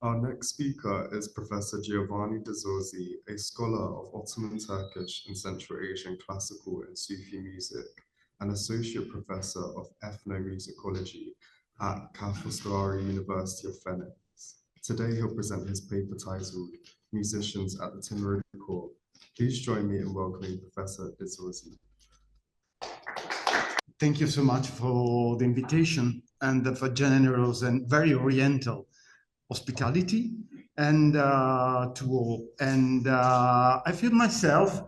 Our next speaker is Professor Giovanni De Zorzi, a scholar of Ottoman-Turkish and Central-Asian classical and Sufi music, and associate professor of ethnomusicology at Foscari University of Venice. Today he'll present his paper titled Musicians at the Timurid Court. Please join me in welcoming Professor De Zorzi. Thank you so much for the invitation and for generous and very oriental hospitality and to all. And I feel myself,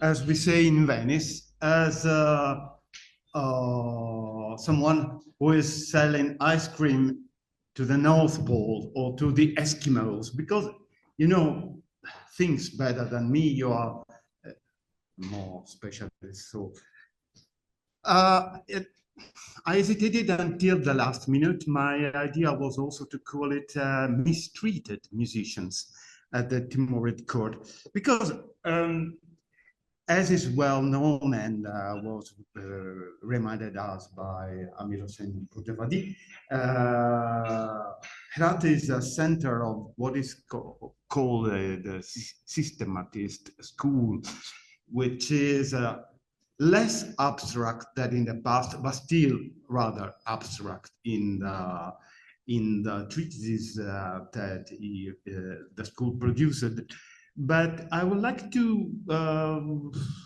as we say in Venice, as someone who is selling ice cream to the North Pole or to the Eskimos, because you know things better than me. You are more specialist, so. I hesitated until the last minute. My idea was also to call it mistreated musicians at the Timurid court, because as is well known and was reminded us by Amir Hossein Purtevadi, Herat is a center of what is called the Systematist School, which is less abstract than in the past, but still rather abstract in the treatises that the school produced. But I would like to,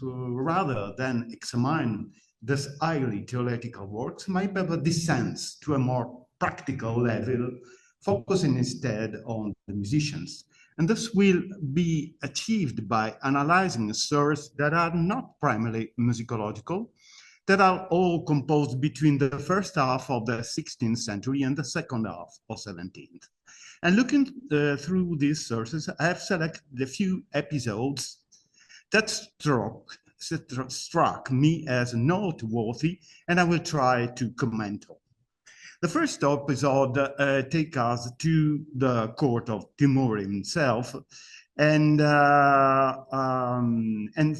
rather than examine this highly theoretical works, my paper descends to a more practical level, focusing instead on the musicians. And this will be achieved by analyzing sources that are not primarily musicological, that are all composed between the first half of the 16th century and the second half of 17th. And looking through these sources, I have selected a few episodes that struck me as noteworthy, and I will try to comment on. The first episode takes us to the court of Timūr himself, and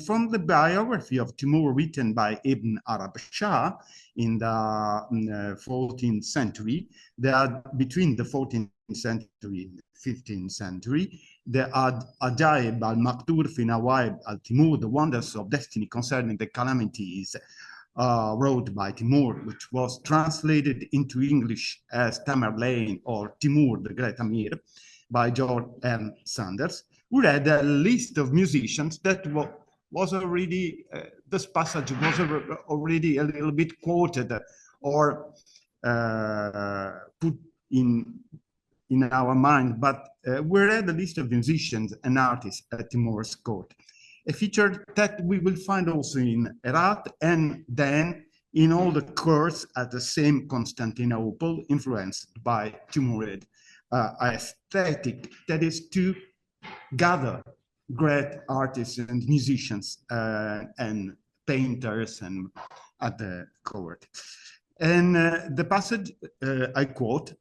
from the biography of Timūr written by Ibn ʿArabshah in the 14th century, there are between the 14th century and the 15th century, the Ajaib al-Maktur fi Nawaib al-Timūr, the wonders of destiny concerning the calamities, wrote by Timūr, which was translated into English as Tamerlane or Timūr, the Great Amir, by George M. Sanders. We read a list of musicians that was already, this passage was already a little bit quoted or put in our mind, but we read a list of musicians and artists at Timur's court. A feature that we will find also in Herat and then in all the courts at the same Constantinople, influenced by Timurid aesthetic, that is to gather great artists and musicians and painters and at the court. And the passage I quote,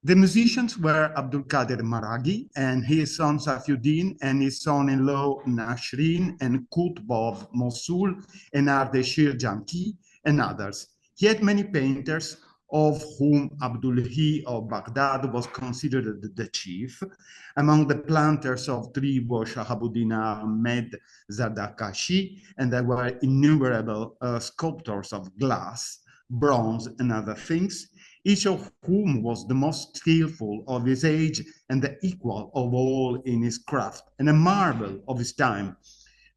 the musicians were Abdul Qadir Maraghi and his son Safiuddin and his son-in-law Nashrin and Qutb of Mosul and Ardeshir Janki and others. He had many painters, of whom Abdulhi of Baghdad was considered the chief. Among the planters of trees was Shahabuddin Ahmed Zardakashi, and there were innumerable sculptors of glass, bronze, and other things, each of whom was the most skillful of his age and the equal of all in his craft, and a marvel of his time.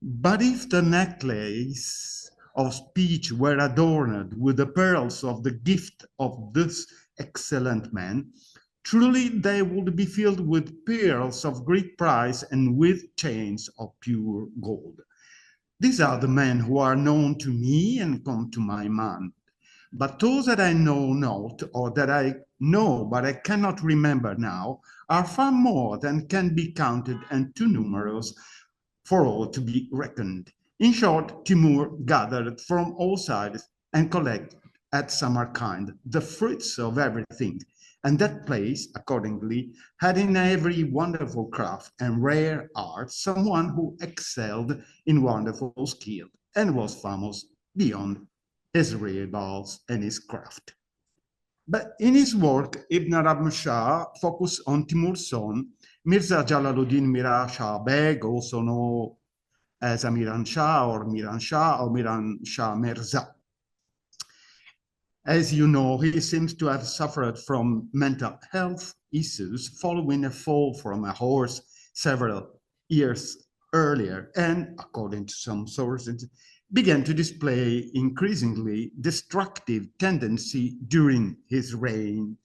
But if the necklace of speech were adorned with the pearls of the gift of this excellent man, truly they would be filled with pearls of great price and with chains of pure gold. These are the men who are known to me and come to my mind. But those that I know not, or that I know but I cannot remember now, are far more than can be counted and too numerous for all to be reckoned. In short, Timur gathered from all sides and collected at Samarkand the fruits of everything, and that place, accordingly, had in every wonderful craft and rare art someone who excelled in wonderful skill and was famous beyond his rivals and his craft. But in his work, Ibn ʿArabshah focused on Timur's son, Mirza Jalaluddin Miran Shah Beg, also known as Miran Shah or Miran Shah Mirza. As you know, he seems to have suffered from mental health issues following a fall from a horse several years earlier, and according to some sources, began to display increasingly destructive tendency during his reign.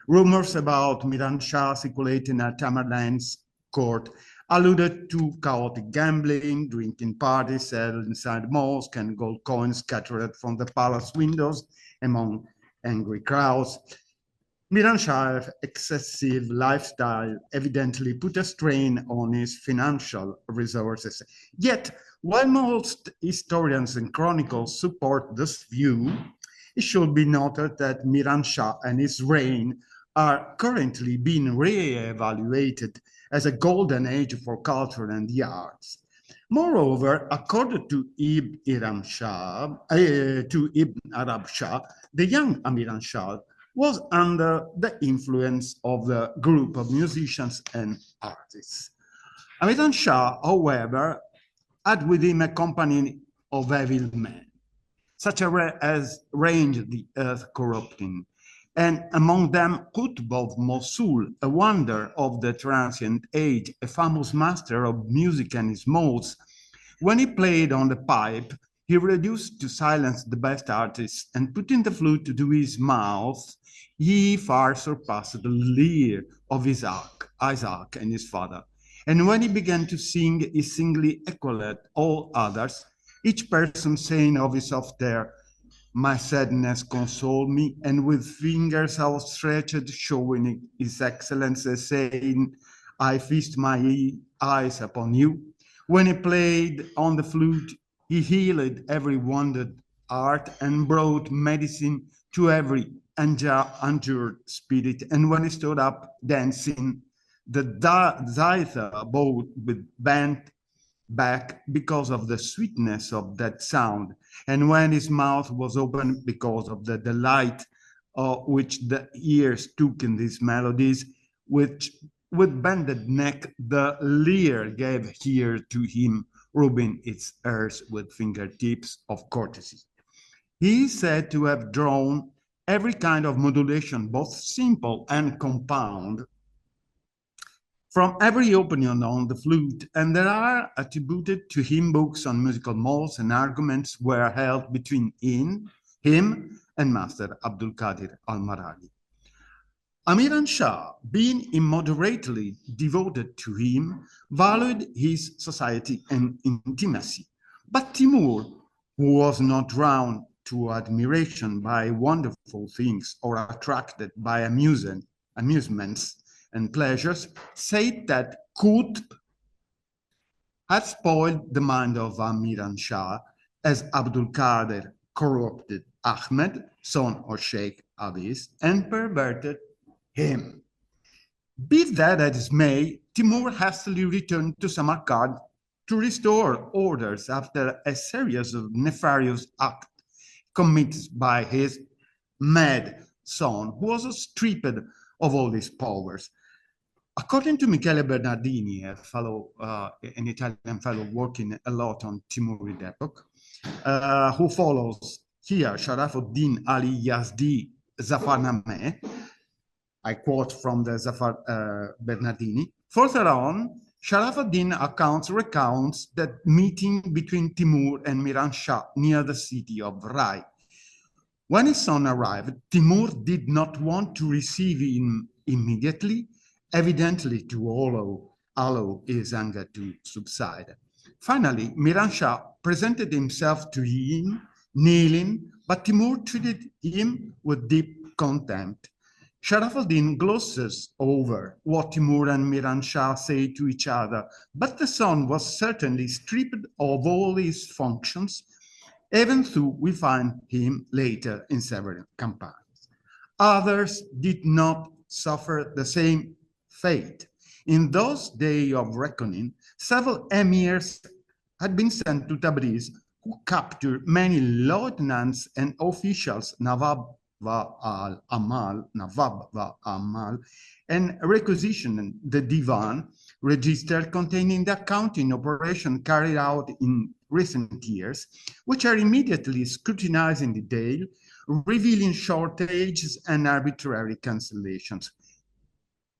Rumors about Miran Shah circulating at Tamerlane's court alluded to chaotic gambling, drinking parties held inside mosques, and gold coins scattered from the palace windows among angry crowds. Miran Shah's excessive lifestyle evidently put a strain on his financial resources. Yet, while most historians and chronicles support this view, it should be noted that Miran Shah and his reign are currently being re-evaluated as a golden age for culture and the arts. Moreover, according to Ibn ʿArabshah, the young Miran Shah was under the influence of the group of musicians and artists. Miran Shah, however, had with him a company of evil men, such as reigned the earth corrupting, and among them Qutb of Mosul, a wonder of the transient age, a famous master of music and his modes. When he played on the pipe, he reduced to silence the best artists, and putting the flute to his mouth, he far surpassed the lyre of Isaac and his father. And when he began to sing, he singly equaled all others, each person saying of his soft air, "My sadness console me," and with fingers outstretched, showing his excellency, saying, "I feast my eyes upon you." When he played on the flute, he healed every wounded heart and brought medicine to every injured spirit. And when he stood up dancing, the zither bowed with bent back because of the sweetness of that sound, and when his mouth was open because of the delight which the ears took in these melodies, which with bended neck the lyre gave ear to him, rubbing its ears with fingertips of courtesy. He is said to have drawn every kind of modulation, both simple and compound, from every opinion on the flute, and there are attributed to him books on musical modes, and arguments were held between him and Master Abdul Qadir al-Maraghi. Miran Shah, being immoderately devoted to him, valued his society and intimacy. But Timur, who was not drawn to admiration by wonderful things or attracted by amusements and pleasures, said that Qutb had spoiled the mind of Miran Shah as Abdul Qadir corrupted Ahmed, son of Sheikh Aziz, and perverted him. Be that as it may, Timur hastily returned to Samarkand to restore orders after a series of nefarious acts committed by his mad son, who was stripped of all his powers. According to Michele Bernardini, an Italian fellow working a lot on Timurid epoch, who follows here Sharafuddin Ali Yazdi Zafarnameh, I quote from the Bernardini. Further on, Sharafuddin recounts that meeting between Timur and Miran Shah near the city of Rai. When his son arrived, Timur did not want to receive him immediately, evidently to allow his anger to subside. Finally, Miran Shah presented himself to him, kneeling, but Timur treated him with deep contempt. Sharafuddin glosses over what Timur and Miran Shah say to each other, but the son was certainly stripped of all his functions, even though we find him later in several campaigns. Others did not suffer the same fate. In those days of reckoning, several emirs had been sent to Tabriz, who captured many lieutenants and officials, Nawab va al-Amal, Nawab va Amal, and requisitioned the Divan register containing the accounting operation carried out in recent years, which are immediately scrutinized in detail, revealing shortages and arbitrary cancellations.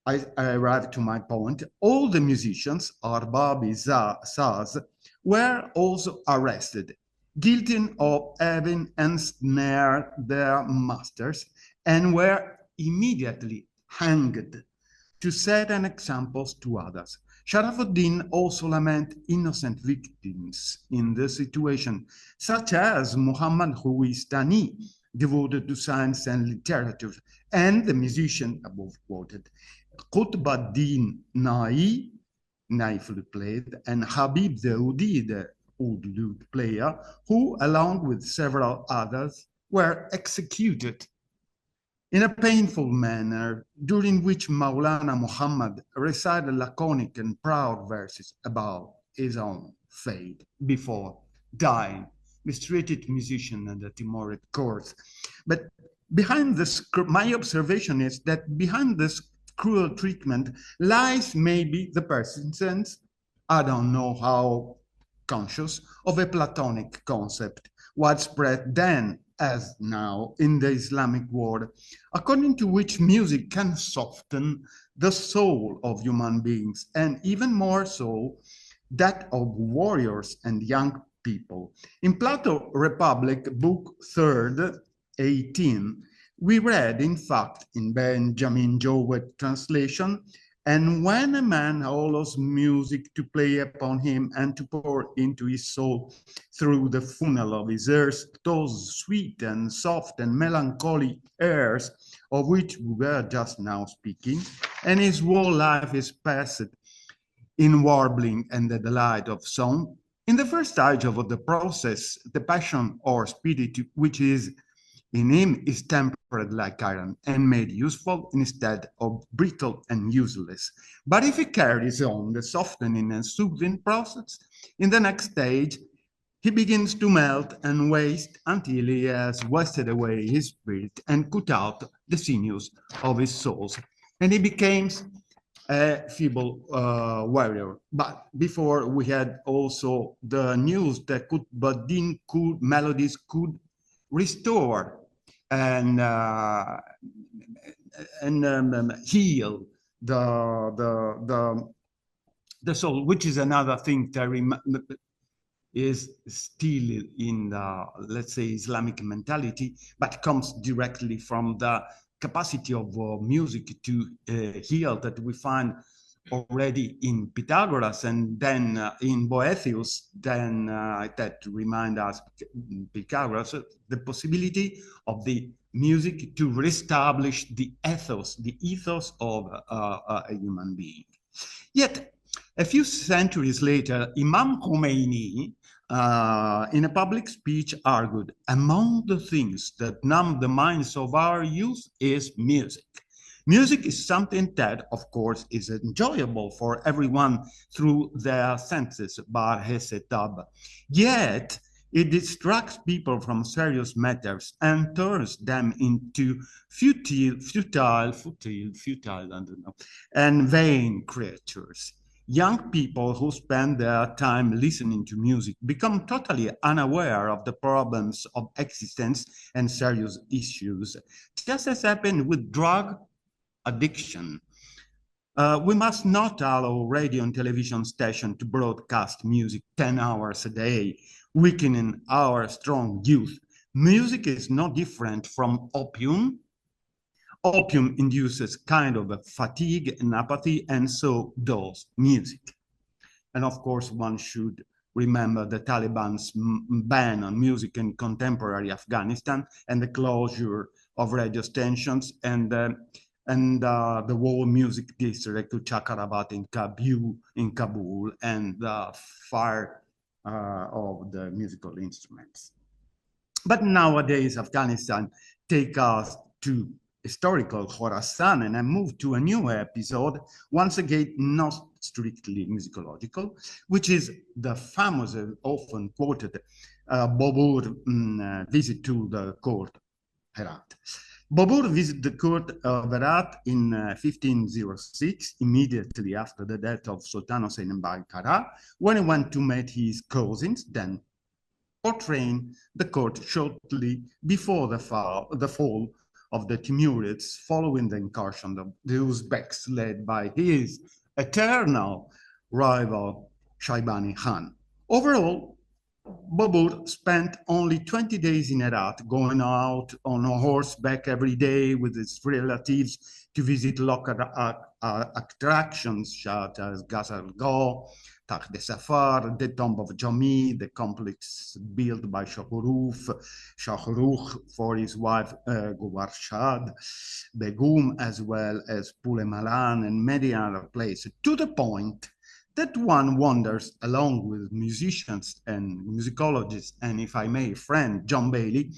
I arrived to my point. All the musicians, Arbabi, Saz, were also arrested, guilty of having ensnared their masters, and were immediately hanged to set an example to others. Sharafuddin also lament innocent victims in the situation, such as Muhammad Huwistani, devoted to science and literature, and the musician above quoted, Qutb-ad-Din Nai flute played, and Habib Daoudi, the oud lute player, who, along with several others, were executed in a painful manner, during which Maulana Muhammad recited laconic and proud verses about his own fate before dying, mistreated musician at the Timurid court. But behind this, my observation is that behind this cruel treatment lies maybe the persistence, I don't know how conscious, of a Platonic concept, widespread then as now in the Islamic world, according to which music can soften the soul of human beings, and even more so that of warriors and young people. In Plato Republic, book 3rd, 18, we read, in fact, in Benjamin Jowett translation, and when a man allows music to play upon him and to pour into his soul through the funnel of his ears, those sweet and soft and melancholy airs of which we were just now speaking, and his whole life is passed in warbling and the delight of song, in the first stage of the process, the passion or spirit which is in him is tempered like iron and made useful instead of brittle and useless. But if he carries on the softening and soothing process, in the next stage, he begins to melt and waste until he has wasted away his spirit and cut out the sinews of his souls. And he becomes a feeble warrior. But before we had also the news that melodies could restore and heal the soul, which is another thing that is still in the, let's say, Islamic mentality, but comes directly from the capacity of music to heal that we find already in Pythagoras and then in Boethius, then that remind us, Pythagoras, the possibility of the music to reestablish the ethos of a human being. Yet, a few centuries later, Imam Khomeini, in a public speech, argued, among the things that numb the minds of our youth is music. Music is something that, of course, is enjoyable for everyone through their senses, bar hesetab. Yet, it distracts people from serious matters and turns them into futile, I don't know, and vain creatures. Young people who spend their time listening to music become totally unaware of the problems of existence and serious issues, just as happened with drug addiction. We must not allow radio and television stations to broadcast music 10 hours a day, weakening our strong youth. Music is no different from opium. Opium induces kind of a fatigue and apathy, and so does music. And of course, one should remember the Taliban's ban on music in contemporary Afghanistan and the closure of radio stations and the whole music district to Chakrabarti in Kabul, and the fire of the musical instruments. But nowadays, Afghanistan take us to historical Khorasan, and I move to a new episode, once again not strictly musicological, which is the famous, often quoted Bābur visit to the court Herat. Bābur visited the court of Herat in 1506, immediately after the death of Sultan Hussein by Kara, when he went to meet his cousins, then portraying the court shortly before the fall of the Timurids, following the incursion of the Uzbeks led by his eternal rival Shaybani Khan. Overall, Bābur spent only 20 days in Herat, going out on a horseback every day with his relatives to visit local attractions such as Ghazal-Go, Takht Safar, the tomb of Jami, the complex built by Shahrukh for his wife Govarshad Begum, as well as Pule Malan and many other places, to the point that one wonders, along with musicians and musicologists, and if I may, friend John Bailey,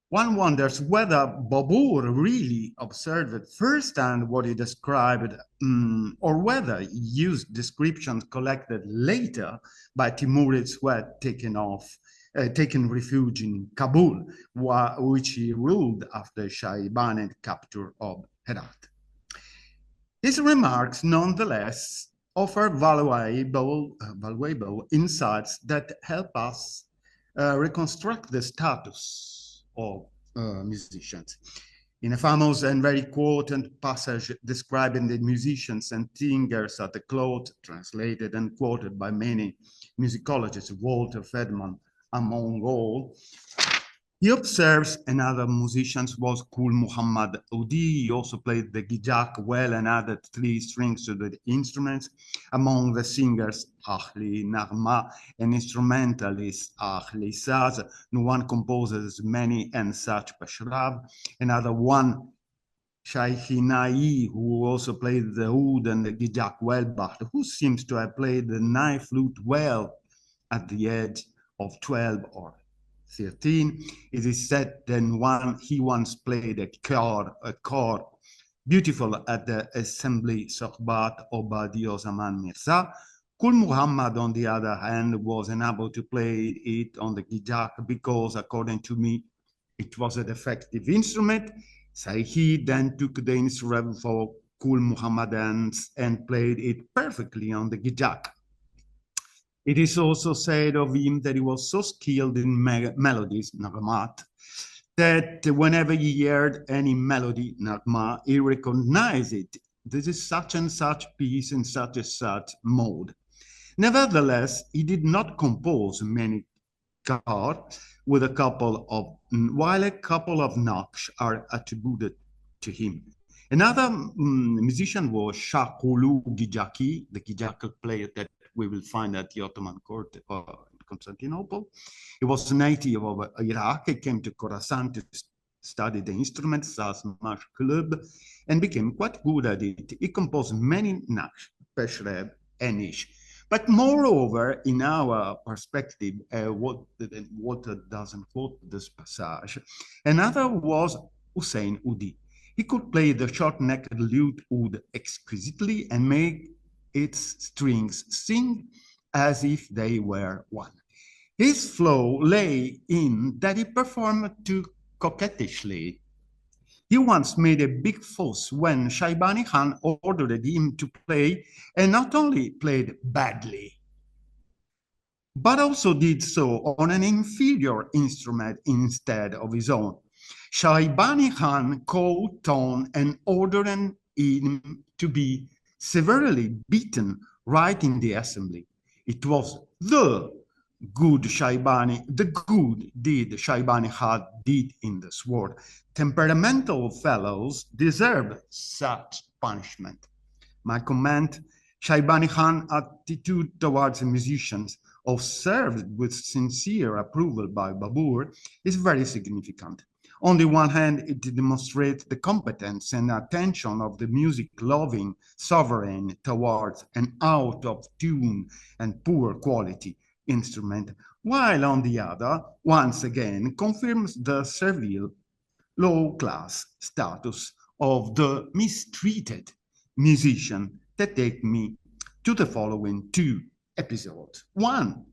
one wonders whether Bābur really observed firsthand what he described, or whether he used descriptions collected later by Timurids who had taken refuge in Kabul, which he ruled after Shaybani capture of Herat. His remarks, nonetheless, offer valuable insights that help us reconstruct the status of musicians. In a famous and very quoted passage describing the musicians and singers at the cloth, translated and quoted by many musicologists, Walter Fedman among all, he observes another musician was Kul Muhammad Udi. He also played the gijak well and added 3 strings to the instruments. Among the singers, Ahli Naghma, and instrumentalists, Ahli Saz. No one composes many and such Pashrab. Another one, Shaykhinai, who also played the oud and the gijak well, but who seems to have played the knife flute well at the age of 12 or 13. It is said that he once played a chord beautiful at the assembly Sohbat Obadi Zaman Mirza. Kul Muhammad, on the other hand, was unable to play it on the gijak because, according to me, it was a defective instrument. So he then took the instrument for Kul Muhammad and played it perfectly on the gijak. It is also said of him that he was so skilled in melodies, nagmat, that whenever he heard any melody, nagma, he recognized it. This is such and such piece in such and such mode. Nevertheless, he did not compose many cards with a couple of, while a couple of naqsh are attributed to him. Another musician was Shahulu Gijaki, the gijak player that we will find at the Ottoman court in Constantinople. He was a native of Iraq. He came to Khorasan to study the instrument, Sazmash Club, and became quite good at it. He composed many naqsh, peshreb, and ish. But moreover, in our perspective, what doesn't quote this passage, another was Hussein Udi. He could play the short-necked lute oud exquisitely and make its strings sing as if they were one. His flow lay in that he performed too coquettishly. He once made a big fuss when Shaybani Khan ordered him to play, and not only played badly, but also did so on an inferior instrument instead of his own. Shaybani Khan caught on and ordered him to be severely beaten right in the assembly. It was the good deed Shaybani Khan did in the sword. Temperamental fellows deserve such punishment. My comment, Shaybani Khan's attitude towards musicians, observed with sincere approval by Bābur, is very significant. On the one hand, it demonstrates the competence and attention of the music-loving sovereign towards an out-of-tune and poor quality instrument, while on the other, once again, confirms the servile, low-class status of the mistreated musician that take me to the following 2 episodes. One,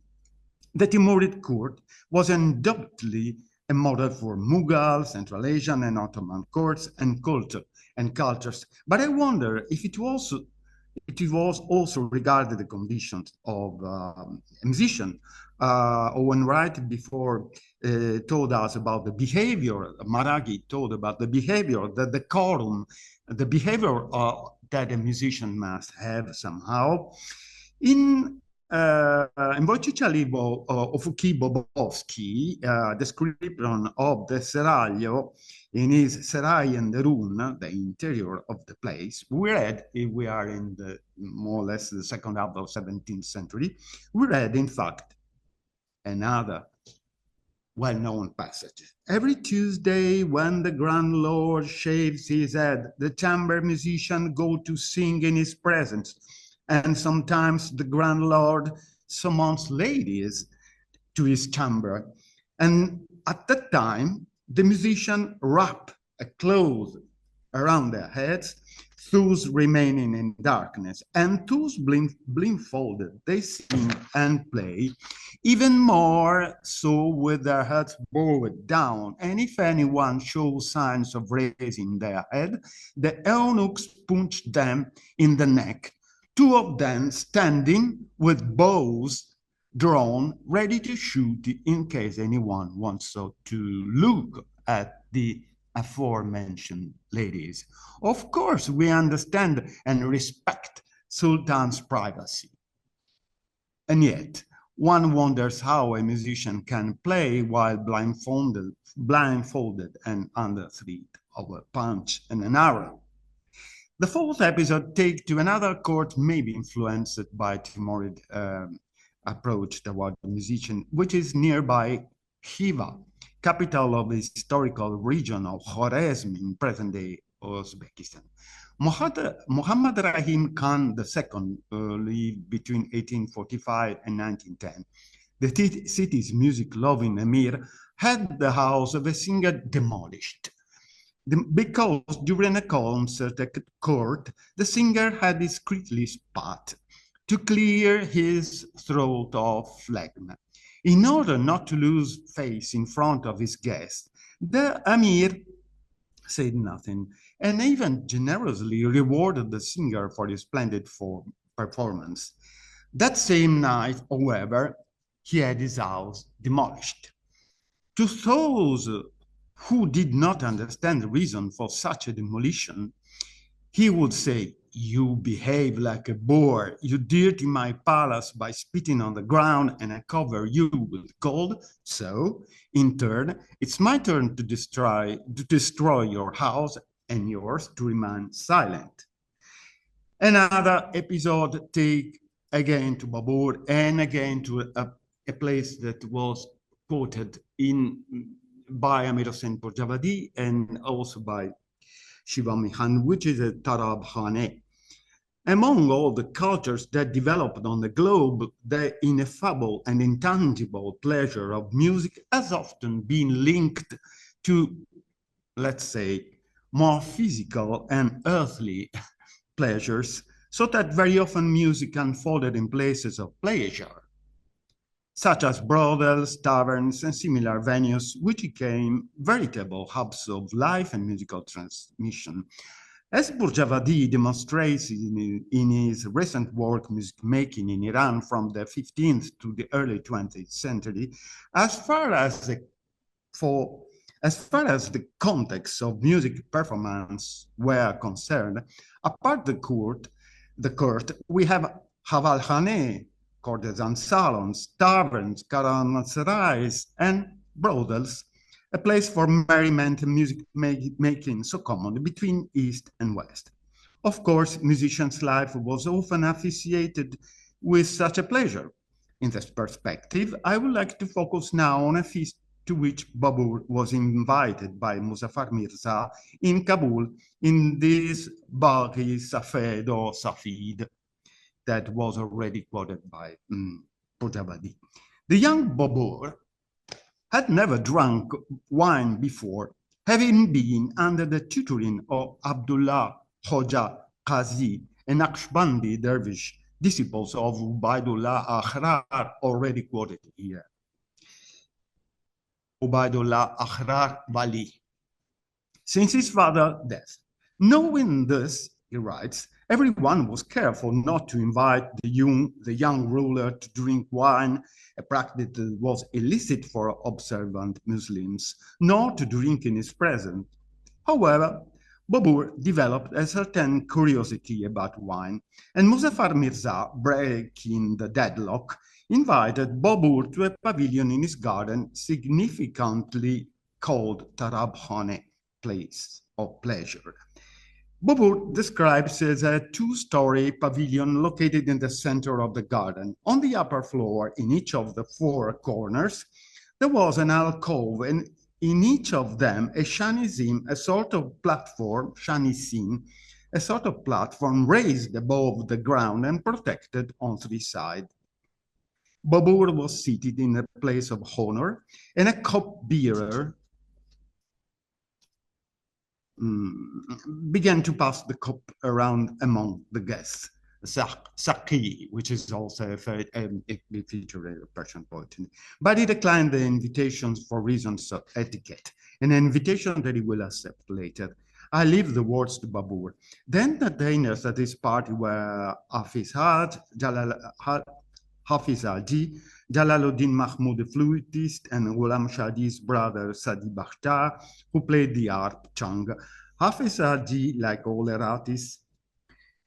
the Timurid court was undoubtedly a model for Mughal, Central Asian, and Ottoman courts and cultures. But I wonder if it was also regarded the conditions of a musician. Owen Wright before told us about the behavior, Maraghi told about the behavior, the decorum, the behavior that a musician must have somehow. In Wojciech Ofuki Bobowski, description of the Seraglio in his Serai and the Rune, the interior of the place, we read, if we are in the more or less the second half of 17th century, we read, in fact, another well-known passage. Every Tuesday, when the Grand Lord shaves his head, the chamber musician go to sing in his presence, and sometimes the Grand Lord summons ladies to his chamber. And at that time, the musician wrap a cloth around their heads, those remaining in darkness, and those blindfolded, they sing and play, even more so with their heads bowed down. And if anyone shows signs of raising their head, the eunuchs punch them in the neck, two of them standing with bows drawn, ready to shoot in case anyone wants so to look at the aforementioned ladies. Of course, we understand and respect Sultan's privacy. And yet, one wonders how a musician can play while blindfolded and under threat of a punch and an arrow. The fourth episode takes to another court, maybe influenced by Timurid approach toward the musician, which is nearby Khiva, capital of the historical region of Khwarezm in present-day Uzbekistan. Muhammad Rahim Khan II lived between 1845 and 1910. The city's music-loving emir had the house of a singer demolished because during a concert at court, the singer had discreetly spat to clear his throat of phlegm. In order not to lose face in front of his guests, the Amir said nothing and even generously rewarded the singer for his splendid performance. That same night, however, he had his house demolished. To those who did not understand the reason for such a demolition, he would say, "You behave like a boor. You dirty my palace by spitting on the ground, and I cover you with gold. So, in turn, it's my turn to destroy your house and yours to remain silent." Another episode take again to Bābur and again to a place that was quoted by Amir Hossein Porjavadi and also by Shiva Mihan, which is a Tarab Khane. Among all the cultures that developed on the globe, the ineffable and intangible pleasure of music has often been linked to, let's say, more physical and earthly pleasures, so that very often music unfolded in places of pleasure, such as brothels, taverns, and similar venues, which became veritable hubs of life and musical transmission. As Porjavadi demonstrates in his recent work, Music Making in Iran from the 15th to the early 20th century, as far as the context of music performance were concerned, apart the court, we have Havalkhane, courtesan salons, taverns, caravanserais, and brothels, a place for merriment and music making so common between East and West. Of course, musicians' life was often associated with such a pleasure. In this perspective, I would like to focus now on a feast to which Bābur was invited by Muzaffar Mirza in Kabul in this Baghi Safed or Safid that was already quoted by Porjavadi. The young Bābur had never drunk wine before, having been under the tutoring of Abdullah Hoja Qazi, a Naqshbandi dervish, disciples of Ubaidullah Ahrar, already quoted here. Ubaidullah Akhrar Wali. Since his father's death, knowing this, he writes, everyone was careful not to invite the young ruler to drink wine, a practice that was illicit for observant Muslims, nor to drink in his presence. However, Bābur developed a certain curiosity about wine, and Muzaffar Mirza, breaking the deadlock, invited Bābur to a pavilion in his garden, significantly called Tarabkhane, place of pleasure. Bābur describes as a two-story pavilion located in the center of the garden. On the upper floor, in each of the four corners, there was an alcove, and in each of them, a shanizim, a sort of platform, shanizim, a sort of platform raised above the ground and protected on three sides. Bābur was seated in a place of honor, and a cup-bearer began to pass the cup around among the guests. Saqi, which is also a feature in Persian poetry. But he declined the invitations for reasons of etiquette, an invitation that he will accept later. I leave the words to Bābur. The entertainers at this party were Hafiz Haji, Jalaluddin Mahmud, the fluteist, and Ghulam Shadi's brother Sadi Bakhtar, who played the harp chung. Hafiz Haji, like all erratists,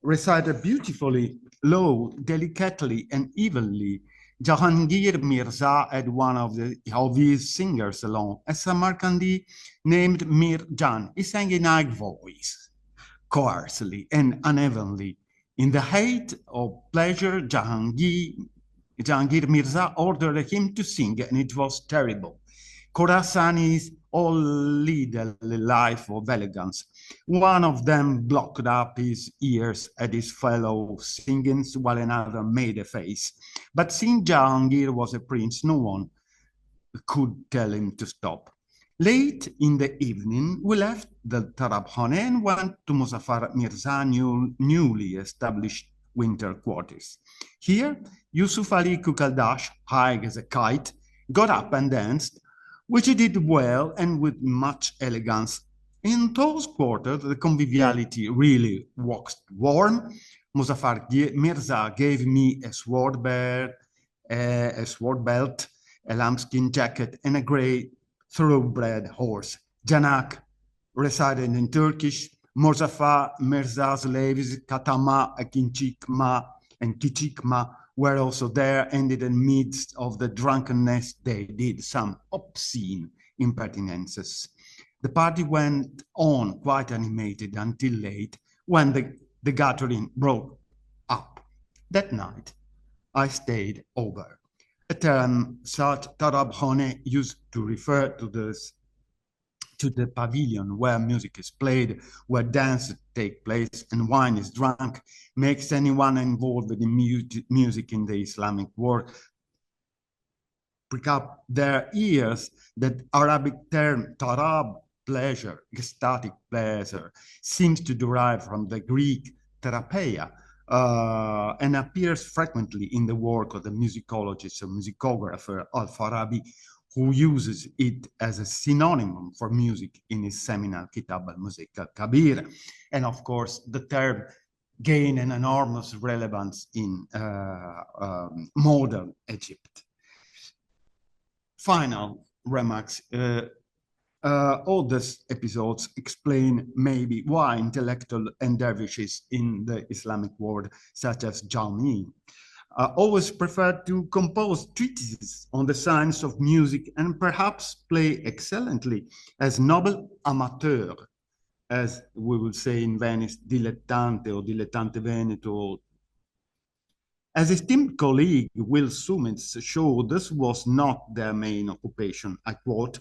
recited beautifully, low, delicately, and evenly. Jahangir Mirza had one of his singers along, a Samarkandi named Mir Jan. He sang in high voice, coarsely and unevenly. In the height of pleasure, Jahangir Mirza ordered him to sing, and it was terrible. Khorasanis all lead a life of elegance. One of them blocked up his ears at his fellow singing, while another made a face. But since Jahangir was a prince, no one could tell him to stop. Late in the evening, we left the Tarabkhane and went to Muzaffar Mirza's newly established winter quarters. Here, Yusuf Ali Kukaldash, high as a kite, got up and danced, which he did well and with much elegance. In those quarters, the conviviality really waxed warm. Muzaffar Mirza gave me a sword belt, a lambskin jacket, and a grey thoroughbred horse. Janak resided in Turkish. Muzaffar Mirza's slaves, Katama, Kinchikma, and Kichikma were also there, and in the midst of the drunkenness, they did some obscene impertinences. The party went on quite animated until late, when the gathering broke up. That night, I stayed over. A term such Tarabkhane used to refer to the pavilion where music is played, where dances take place and wine is drunk, makes anyone involved in music in the Islamic world prick up their ears. That Arabic term tarab, pleasure, ecstatic pleasure, seems to derive from the Greek therapeia, and appears frequently in the work of the musicologist or musicographer Al-Farabi, who uses it as a synonym for music in his seminal Kitab al-Musiq al-Kabir. And of course, the term gained an enormous relevance in modern Egypt. Final remarks. All these episodes explain maybe why intellectual and dervishes in the Islamic world, such as Jami, always preferred to compose treatises on the science of music and perhaps play excellently as noble amateur, as we will say in Venice, dilettante or dilettante veneto. As esteemed colleague Will Summits showed, this was not their main occupation. I quote,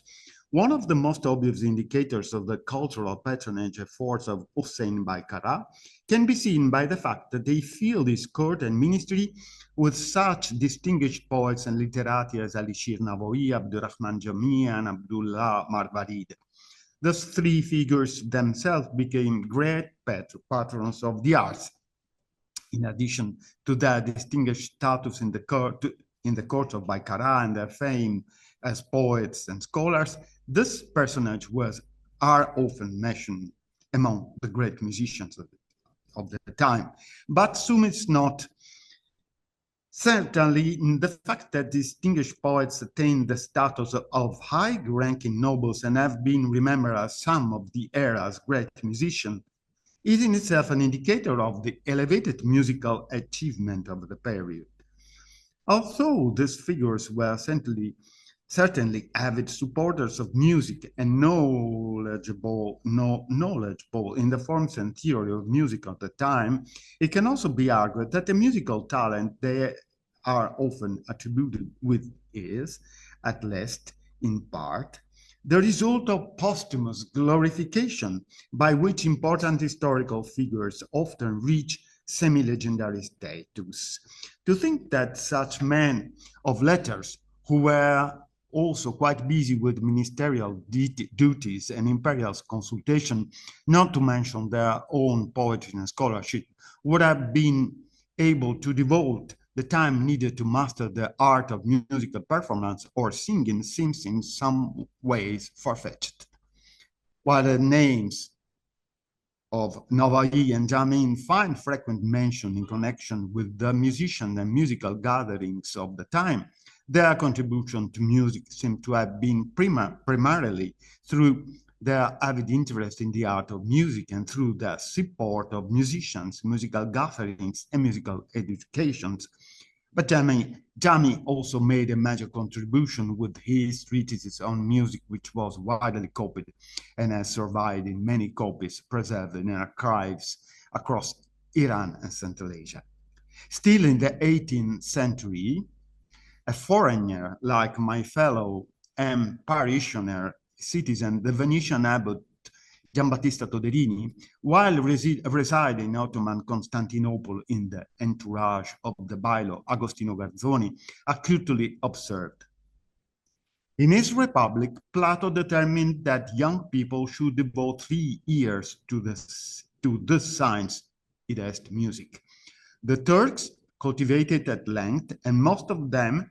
"One of the most obvious indicators of the cultural patronage efforts of Hossein Baikara can be seen by the fact that they filled his court and ministry with such distinguished poets and literati as Ali Shir Navawi, Abdurrahman Jami, and Abdullah Marwarid. Those three figures themselves became great patrons of the arts. In addition to their distinguished status in the court of Baikara and their fame as poets and scholars, this personage are often mentioned among the great musicians of the time. But some is not. Certainly, the fact that distinguished poets attained the status of high-ranking nobles and have been remembered as some of the era's great musicians is in itself an indicator of the elevated musical achievement of the period. Although these figures were certainly avid supporters of music and knowledgeable in the forms and theory of music of the time, it can also be argued that the musical talent they are often attributed with is, at least in part, the result of posthumous glorification by which important historical figures often reach semi-legendary status. To think that such men of letters who were also quite busy with ministerial duties and imperial consultation, not to mention their own poetry and scholarship, would have been able to devote the time needed to master the art of musical performance or singing seems in some ways far-fetched. While the names of Navaji and Jamin find frequent mention in connection with the musicians and musical gatherings of the time, their contribution to music seems to have been primarily through their avid interest in the art of music and through the support of musicians, musical gatherings, and musical educations. But Jami also made a major contribution with his treatises on music, which was widely copied and has survived in many copies preserved in archives across Iran and Central Asia. Still in the 18th century, a foreigner like my fellow parishioner citizen, the Venetian abbot Giambattista Toderini, while residing in Ottoman Constantinople in the entourage of the bailo Agostino Garzoni, acutely observed. In his Republic, Plato determined that young people should devote 3 years to this science, it is music. The Turks cultivated at length, and most of them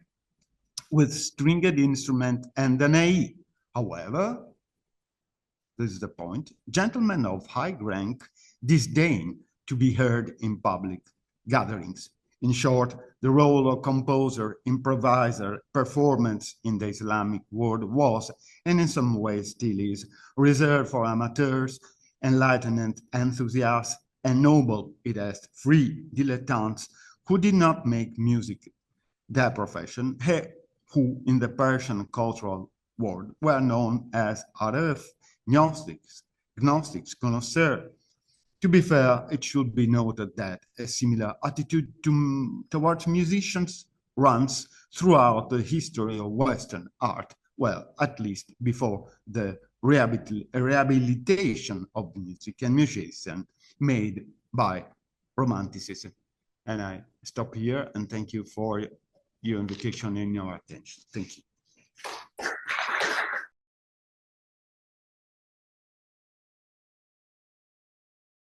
with stringed instrument and the ney. However, this is the point, gentlemen of high rank disdain to be heard in public gatherings. In short, the role of composer, improviser, performance in the Islamic world was, and in some ways still is, reserved for amateurs, enlightened enthusiasts, and noble, it is, free dilettantes who did not make music their profession, who in the Persian cultural world were known as Aref, Gnostics, connoisseurs. To be fair, it should be noted that a similar attitude towards musicians runs throughout the history of Western art, well, at least before the rehabilitation of music and musicians made by Romanticism. And I stop here and thank you for your invitation and your attention. Thank you.